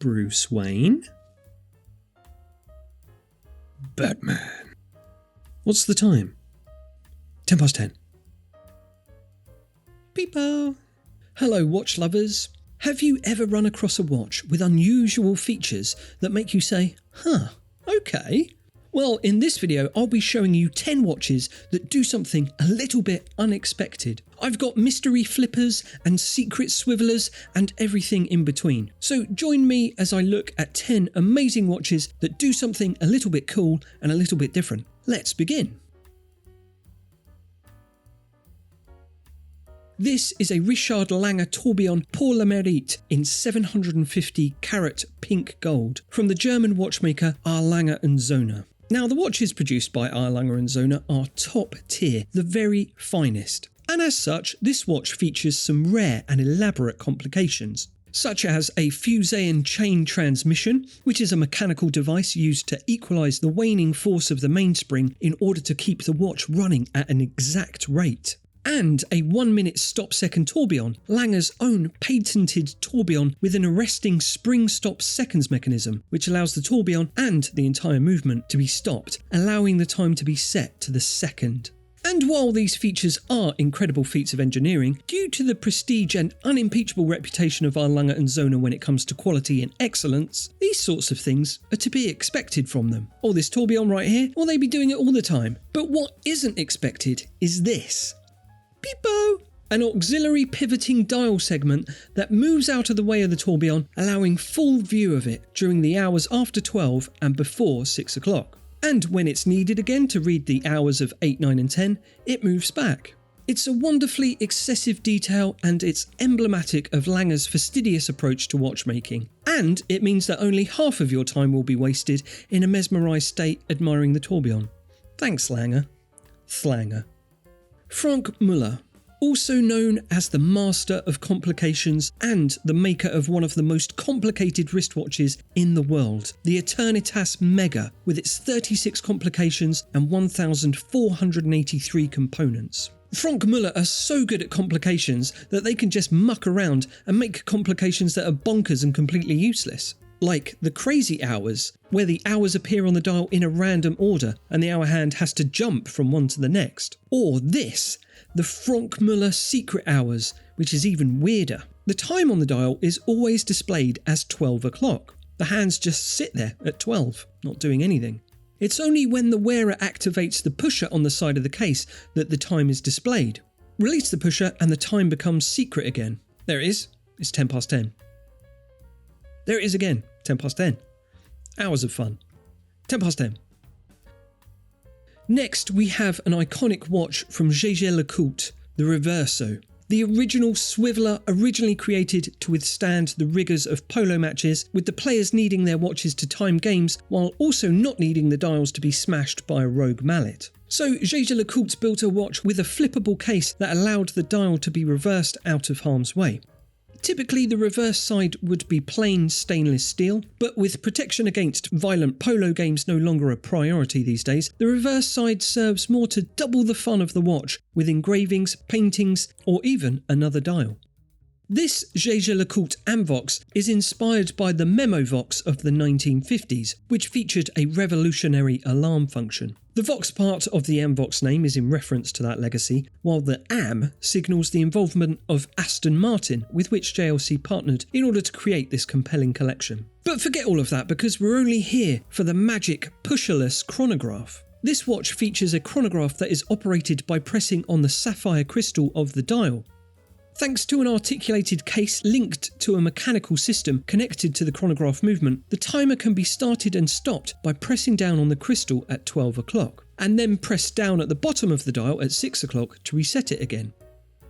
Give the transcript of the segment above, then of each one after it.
Bruce Wayne? Batman. What's the time? 10 past 10. Peepo! Hello, watch lovers. Have you ever run across a watch with unusual features that make you say, huh, okay? Well, in this video, I'll be showing you 10 watches that do something a little bit unexpected. I've got mystery flippers and secret swivelers and everything in between. So join me as I look at 10 amazing watches that do something a little bit cool and a little bit different. Let's begin. This is a Richard Lange Tourbillon pour la Mérite in 750 carat pink gold from the German watchmaker Lange Söhne. Now, the watches produced by Lange Söhne are top tier, the very finest. And as such, this watch features some rare and elaborate complications, such as a Fusain chain transmission, which is a mechanical device used to equalise the waning force of the mainspring in order to keep the watch running at an exact rate. And a 1-minute stop-second tourbillon, Lange's own patented tourbillon with an arresting spring-stop seconds mechanism, which allows the tourbillon and the entire movement to be stopped, allowing the time to be set to the second. And while these features are incredible feats of engineering, due to the prestige and unimpeachable reputation of Lange Söhne when it comes to quality and excellence, these sorts of things are to be expected from them. Or this tourbillon right here, or they be doing it all the time. But what isn't expected is this. Peepo! An auxiliary pivoting dial segment that moves out of the way of the tourbillon, allowing full view of it during the hours after 12 and before 6 o'clock. And when it's needed again to read the hours of 8, 9 and 10, it moves back. It's a wonderfully excessive detail and it's emblematic of Lange's fastidious approach to watchmaking. And it means that only half of your time will be wasted in a mesmerised state admiring the tourbillon. Thanks, Lange. Thlanger. Franck Muller, also known as the master of complications and the maker of one of the most complicated wristwatches in the world, the Eternitas Mega, with its 36 complications and 1,483 components. Franck Muller are so good at complications that they can just muck around and make complications that are bonkers and completely useless. Like the crazy hours, where the hours appear on the dial in a random order and the hour hand has to jump from one to the next. Or this, the Franck Muller Secret Hours, which is even weirder. The time on the dial is always displayed as 12 o'clock. The hands just sit there at 12, not doing anything. It's only when the wearer activates the pusher on the side of the case that the time is displayed. Release the pusher and the time becomes secret again. There it is. It's 10 past 10. There it is again, 10 past 10. Hours of fun. 10 past 10. Next, we have an iconic watch from Jaeger-LeCoultre, the Reverso. The original swiveler, originally created to withstand the rigours of polo matches, with the players needing their watches to time games while also not needing the dials to be smashed by a rogue mallet. So Jaeger-LeCoultre built a watch with a flippable case that allowed the dial to be reversed out of harm's way. Typically, the reverse side would be plain stainless steel, but with protection against violent polo games no longer a priority these days, the reverse side serves more to double the fun of the watch with engravings, paintings, or even another dial. This Jaeger-LeCoultre AMVOX is inspired by the Memovox of the 1950s, which featured a revolutionary alarm function. The Vox part of the AMVOX name is in reference to that legacy, while the AM signals the involvement of Aston Martin, with which JLC partnered in order to create this compelling collection. But forget all of that because we're only here for the magic pusherless chronograph. This watch features a chronograph that is operated by pressing on the sapphire crystal of the dial. Thanks to an articulated case linked to a mechanical system connected to the chronograph movement, the timer can be started and stopped by pressing down on the crystal at 12 o'clock, and then press down at the bottom of the dial at 6 o'clock to reset it again.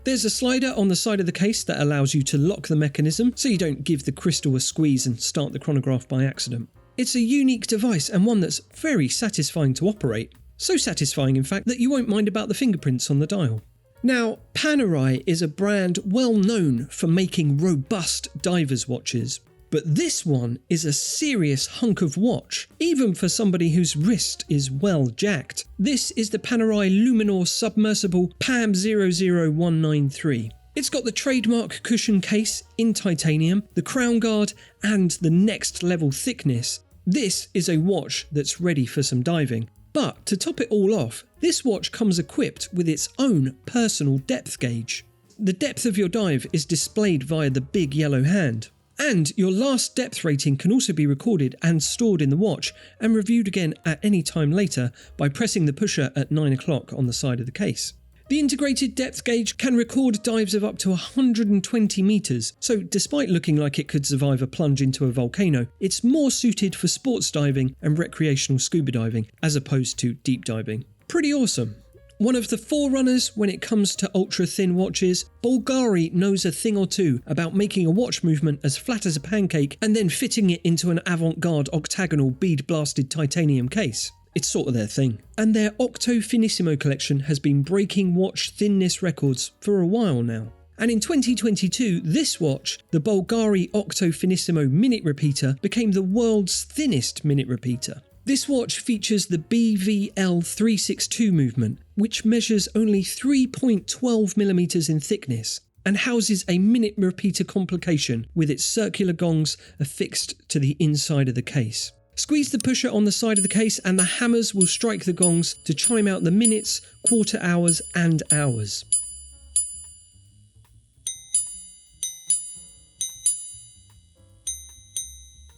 There's a slider on the side of the case that allows you to lock the mechanism so you don't give the crystal a squeeze and start the chronograph by accident. It's a unique device and one that's very satisfying to operate. So satisfying, in fact, that you won't mind about the fingerprints on the dial. Now, Panerai is a brand well known for making robust divers watches, but this one is a serious hunk of watch, even for somebody whose wrist is well jacked. This is the Panerai Luminor Submersible PAM 00193. It's got the trademark cushion case in titanium, the crown guard, and the next level thickness. This is a watch that's ready for some diving. But to top it all off, this watch comes equipped with its own personal depth gauge. The depth of your dive is displayed via the big yellow hand. And your last depth rating can also be recorded and stored in the watch and reviewed again at any time later by pressing the pusher at 9 o'clock on the side of the case. The integrated depth gauge can record dives of up to 120 metres, so despite looking like it could survive a plunge into a volcano, it's more suited for sports diving and recreational scuba diving as opposed to deep diving. Pretty awesome. One of the forerunners when it comes to ultra-thin watches, Bulgari knows a thing or two about making a watch movement as flat as a pancake and then fitting it into an avant-garde octagonal bead-blasted titanium case. It's sort of their thing. And their Octo Finissimo collection has been breaking watch thinness records for a while now. And in 2022, this watch, the Bulgari Octo Finissimo minute repeater, became the world's thinnest minute repeater. This watch features the BVL362 movement, which measures only 3.12mm in thickness, and houses a minute repeater complication with its circular gongs affixed to the inside of the case. Squeeze the pusher on the side of the case and the hammers will strike the gongs to chime out the minutes, quarter hours and hours.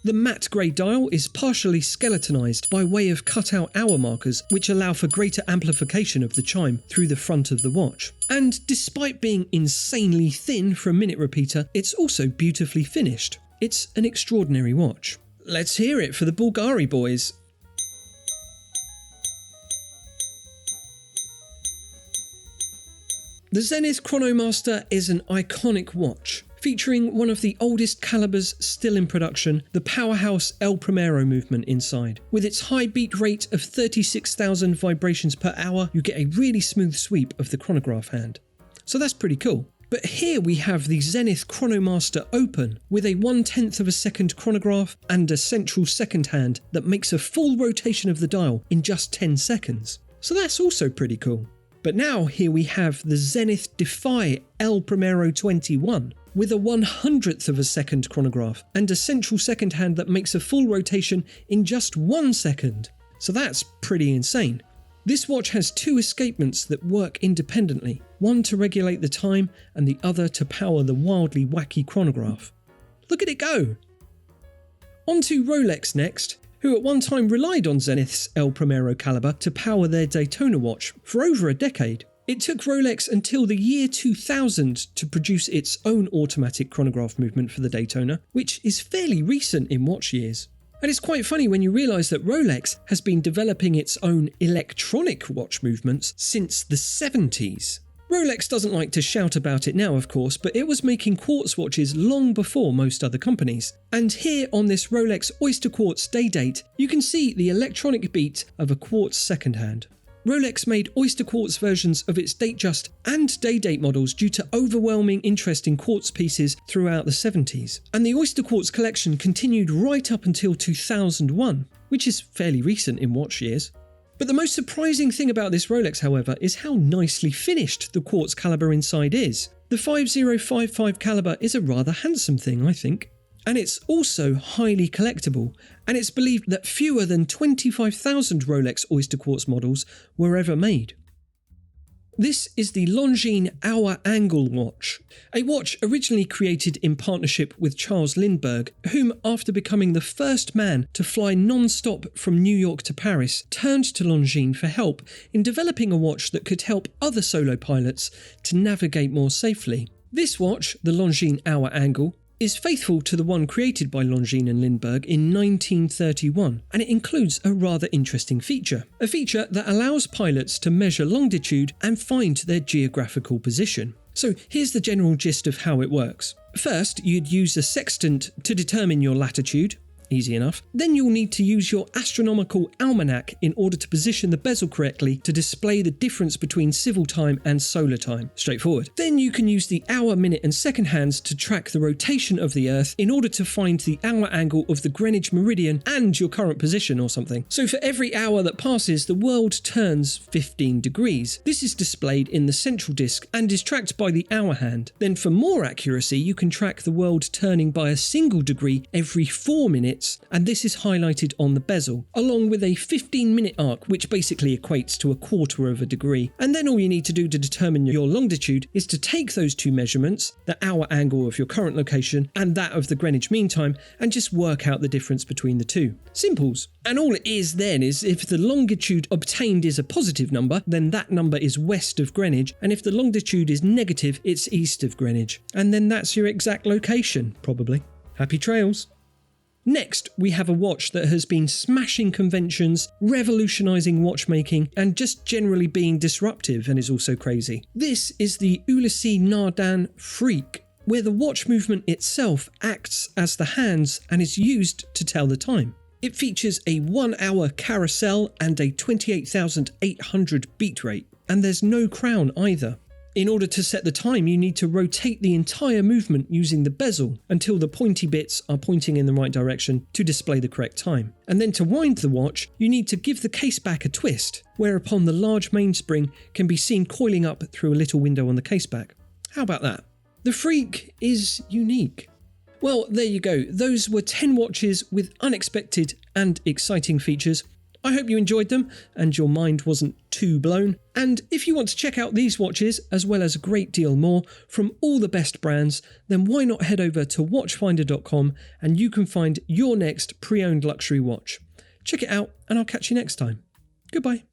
The matte grey dial is partially skeletonized by way of cut-out hour markers which allow for greater amplification of the chime through the front of the watch. And despite being insanely thin for a minute repeater, it's also beautifully finished. It's an extraordinary watch. Let's hear it for the Bulgari boys. The Zenith Chronomaster is an iconic watch, featuring one of the oldest calibers still in production, the powerhouse El Primero movement inside. With its high beat rate of 36,000 vibrations per hour, you get a really smooth sweep of the chronograph hand. So that's pretty cool. But here we have the Zenith Chronomaster Open, with a 1/10 of a second chronograph and a central second hand that makes a full rotation of the dial in just 10 seconds. So that's also pretty cool. But now here we have the Zenith Defy El Primero 21, with a 1/100th of a second chronograph and a central second hand that makes a full rotation in just 1 second. So that's pretty insane. This watch has two escapements that work independently, one to regulate the time and the other to power the wildly wacky chronograph. Look at it go! On to Rolex next, who at one time relied on Zenith's El Primero caliber to power their Daytona watch for over a decade. It took Rolex until the year 2000 to produce its own automatic chronograph movement for the Daytona, which is fairly recent in watch years. And it's quite funny when you realise that Rolex has been developing its own electronic watch movements since the 70s. Rolex doesn't like to shout about it now, of course, but it was making quartz watches long before most other companies. And here on this Rolex Oyster Quartz day date, you can see the electronic beat of a quartz second hand. Rolex made Oyster Quartz versions of its Datejust and Day-Date models due to overwhelming interest in quartz pieces throughout the 70s, and the Oyster Quartz collection continued right up until 2001, which is fairly recent in watch years. But the most surprising thing about this Rolex, however, is how nicely finished the quartz caliber inside is. The 5055 caliber is a rather handsome thing, I think. And it's also highly collectible, and it's believed that fewer than 25,000 Rolex Oyster Quartz models were ever made. This is the Longines Hour Angle watch, a watch originally created in partnership with Charles Lindbergh, whom, after becoming the first man to fly non-stop from New York to Paris, turned to Longines for help in developing a watch that could help other solo pilots to navigate more safely. This watch, the Longines Hour Angle, is faithful to the one created by Longines and Lindbergh in 1931, and it includes a rather interesting feature. A feature that allows pilots to measure longitude and find their geographical position. So here's the general gist of how it works. First, you'd use a sextant to determine your latitude. Easy enough. Then you'll need to use your astronomical almanac in order to position the bezel correctly to display the difference between civil time and solar time. Straightforward. Then you can use the hour, minute and second hands to track the rotation of the Earth in order to find the hour angle of the Greenwich meridian and your current position or something. So for every hour that passes, the world turns 15 degrees. This is displayed in the central disk and is tracked by the hour hand. Then for more accuracy, you can track the world turning by a single degree every 4 minutes, and this is highlighted on the bezel, along with a 15-minute arc, which basically equates to a quarter of a degree. And then all you need to do to determine your longitude is to take those two measurements, the hour angle of your current location and that of the Greenwich Mean Time, and just work out the difference between the two. Simples. And all it is then is if the longitude obtained is a positive number, then that number is west of Greenwich, and if the longitude is negative, it's east of Greenwich. And then that's your exact location, probably. Happy trails. Next, we have a watch that has been smashing conventions, revolutionising watchmaking, and just generally being disruptive and is also crazy. This is the Ulysse Nardin Freak, where the watch movement itself acts as the hands and is used to tell the time. It features a 1-hour carousel and a 28,800 beat rate, and there's no crown either. In order to set the time, you need to rotate the entire movement using the bezel until the pointy bits are pointing in the right direction to display the correct time. And then to wind the watch, you need to give the case back a twist, whereupon the large mainspring can be seen coiling up through a little window on the case back. How about that? The Freak is unique. Well, there you go. Those were 10 watches with unexpected and exciting features. I hope you enjoyed them and your mind wasn't too blown. And if you want to check out these watches, as well as a great deal more from all the best brands, then why not head over to watchfinder.com and you can find your next pre-owned luxury watch. Check it out and I'll catch you next time. Goodbye.